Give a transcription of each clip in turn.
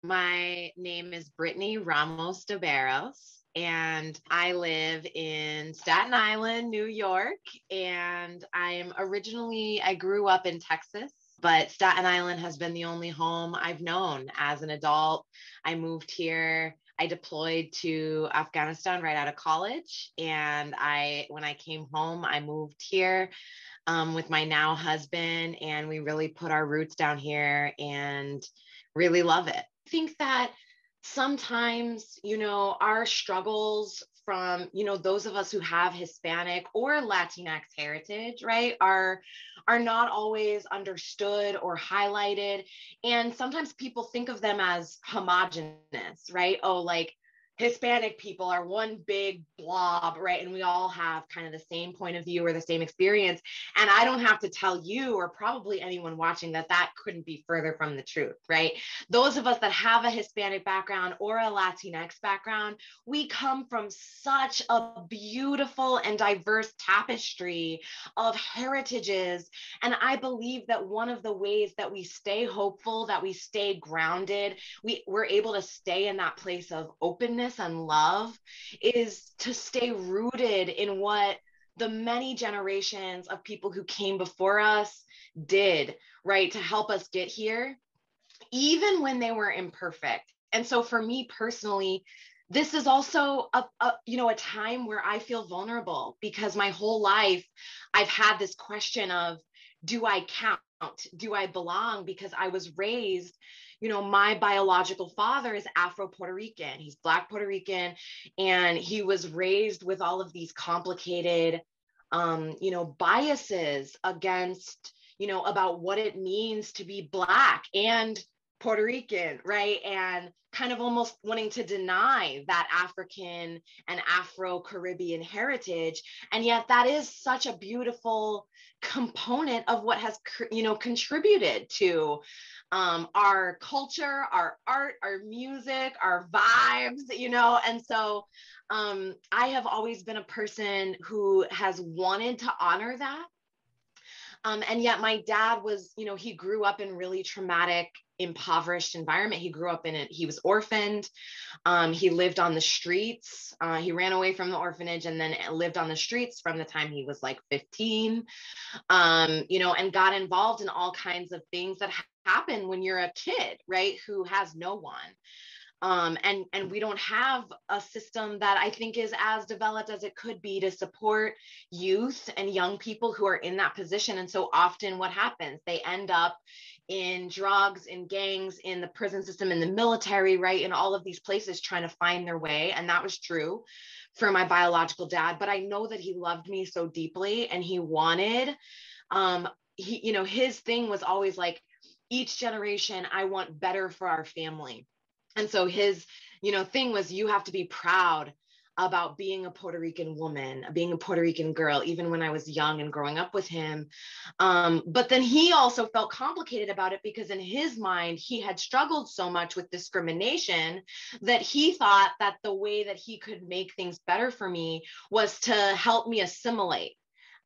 My name is Brittany Ramos DeBarros, and I live in Staten Island, New York. And I grew up in Texas, but Staten Island has been the only home I've known as an adult. I moved here. I deployed to Afghanistan right out of college. And when I came home, I moved here with my now husband, and we really put our roots down here and really love it. I think that sometimes, our struggles from, those of us who have Hispanic or Latinx heritage, right, are not always understood or highlighted. And sometimes people think of them as homogenous, right? Oh, like Hispanic people are one big blob, right? And we all have kind of the same point of view or the same experience. And I don't have to tell you, or probably anyone watching, that couldn't be further from the truth, right? Those of us that have a Hispanic background or a Latinx background, we come from such a beautiful and diverse tapestry of heritages. And I believe that one of the ways that we stay hopeful, that we stay grounded, we're able to stay in that place of openness and love, is to stay rooted in what the many generations of people who came before us did, right, to help us get here, even when they were imperfect. And so for me personally, this is also a time where I feel vulnerable, because my whole life I've had this question of, do I count? Do I belong? Because I was raised, my biological father is Afro-Puerto Rican. He's Black Puerto Rican, and he was raised with all of these complicated, biases against, about what it means to be Black and Puerto Rican, right? And kind of almost wanting to deny that African and Afro-Caribbean heritage. And yet that is such a beautiful component of what has, contributed to our culture, our art, our music, our vibes, and so I have always been a person who has wanted to honor that. And yet my dad was, he grew up in really traumatic, impoverished environment. He grew up in it. He was orphaned. He lived on the streets. He ran away from the orphanage and then lived on the streets from the time he was like 15, and got involved in all kinds of things that happen when you're a kid, right, who has no one. And we don't have a system that I think is as developed as it could be to support youth and young people who are in that position. And so often what happens, they end up in drugs, in gangs, in the prison system, in the military, right, in all of these places trying to find their way. And that was true for my biological dad, but I know that he loved me so deeply, and he wanted, his thing was always like, each generation, I want better for our family. And so his, thing was, you have to be proud about being a Puerto Rican woman, being a Puerto Rican girl, even when I was young and growing up with him. But then he also felt complicated about it, because in his mind, he had struggled so much with discrimination that he thought that the way that he could make things better for me was to help me assimilate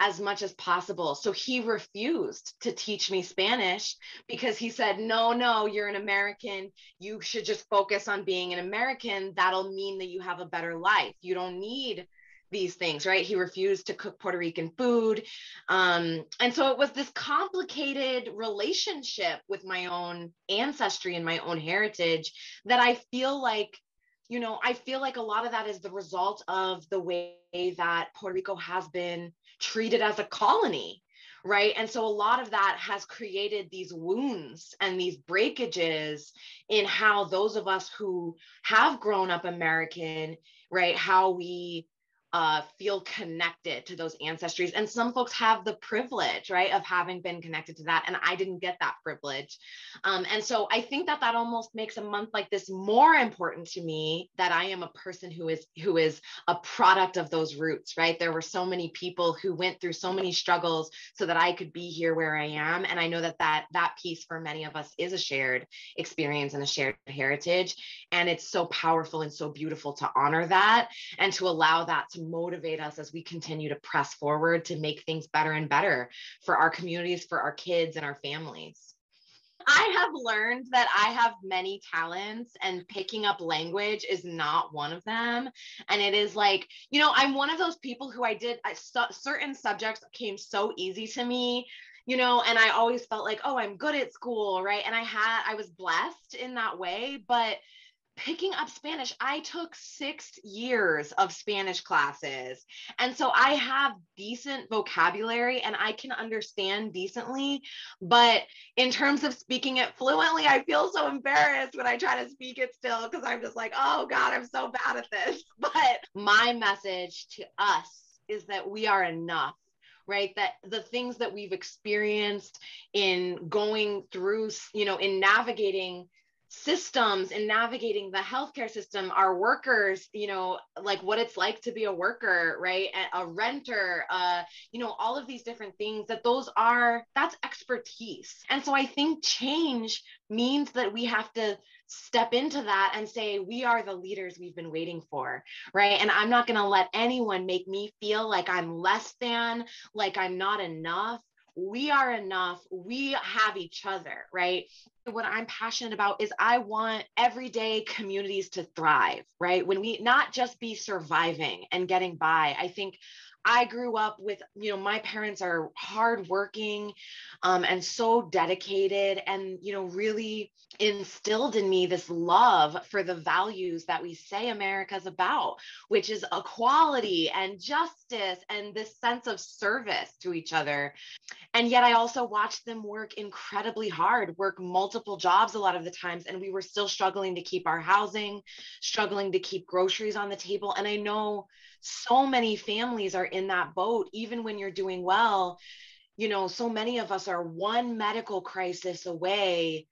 as much as possible. So he refused to teach me Spanish, because he said, no, you're an American. You should just focus on being an American. That'll mean that you have a better life. You don't need these things, right? He refused to cook Puerto Rican food. And so it was this complicated relationship with my own ancestry and my own heritage that I feel like, a lot of that is the result of the way that Puerto Rico has been treated as a colony, right? And so a lot of that has created these wounds and these breakages in how those of us who have grown up American, right, how we feel connected to those ancestries. And some folks have the privilege, right, of having been connected to that. And I didn't get that privilege. And so I think that almost makes a month like this more important to me, that I am a person who is a product of those roots, right? There were so many people who went through so many struggles so that I could be here where I am. And I know that piece for many of us is a shared experience and a shared heritage. And it's so powerful and so beautiful to honor that and to allow that to motivate us as we continue to press forward to make things better and better for our communities, for our kids and our families. I have learned that I have many talents and picking up language is not one of them. And it is like, I'm one of those people who certain subjects came so easy to me, and I always felt like, oh, I'm good at school, right? And I was blessed in that way, but picking up Spanish, I took 6 years of Spanish classes. And so I have decent vocabulary and I can understand decently. But in terms of speaking it fluently, I feel so embarrassed when I try to speak it still because I'm just like, oh God, I'm so bad at this. But my message to us is that we are enough, right? That the things that we've experienced in going through, in navigating systems and navigating the healthcare system, our workers, like what it's like to be a worker, right? A renter, all of these different things that's expertise. And so I think change means that we have to step into that and say, we are the leaders we've been waiting for, right? And I'm not going to let anyone make me feel like I'm less than, like I'm not enough. We are enough. We have each other, right? What I'm passionate about is I want everyday communities to thrive, right? When we not just be surviving and getting by. I think I grew up with, my parents are hardworking and so dedicated and, really instilled in me this love for the values that we say America's about, which is equality and justice and this sense of service to each other. And yet I also watched them work incredibly hard, work multiple jobs a lot of the times. And we were still struggling to keep our housing, struggling to keep groceries on the table. And I know so many families are in that boat, even when you're doing well. So many of us are one medical crisis away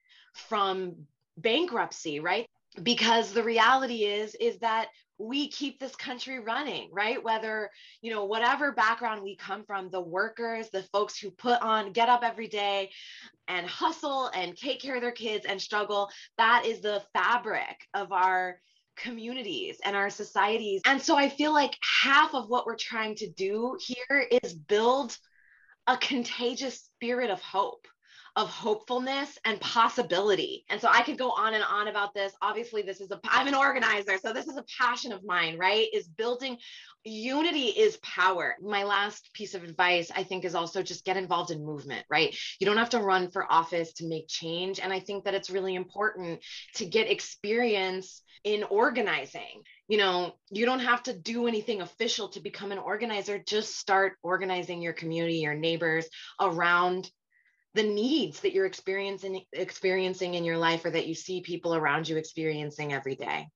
from bankruptcy, right? Because the reality is that we keep this country running, right? Whether, whatever background we come from, the workers, the folks who get up every day and hustle and take care of their kids and struggle, that is the fabric of our communities and our societies. And so I feel like half of what we're trying to do here is build a contagious spirit of hope, of hopefulness and possibility. And so I could go on and on about this. Obviously, I'm an organizer, so this is a passion of mine, right? Is building unity is power. My last piece of advice, I think, is also just get involved in movement, right? You don't have to run for office to make change. And I think that it's really important to get experience in organizing. You don't have to do anything official to become an organizer. Just start organizing your community, your neighbors around the needs that you're experiencing in your life or that you see people around you experiencing every day.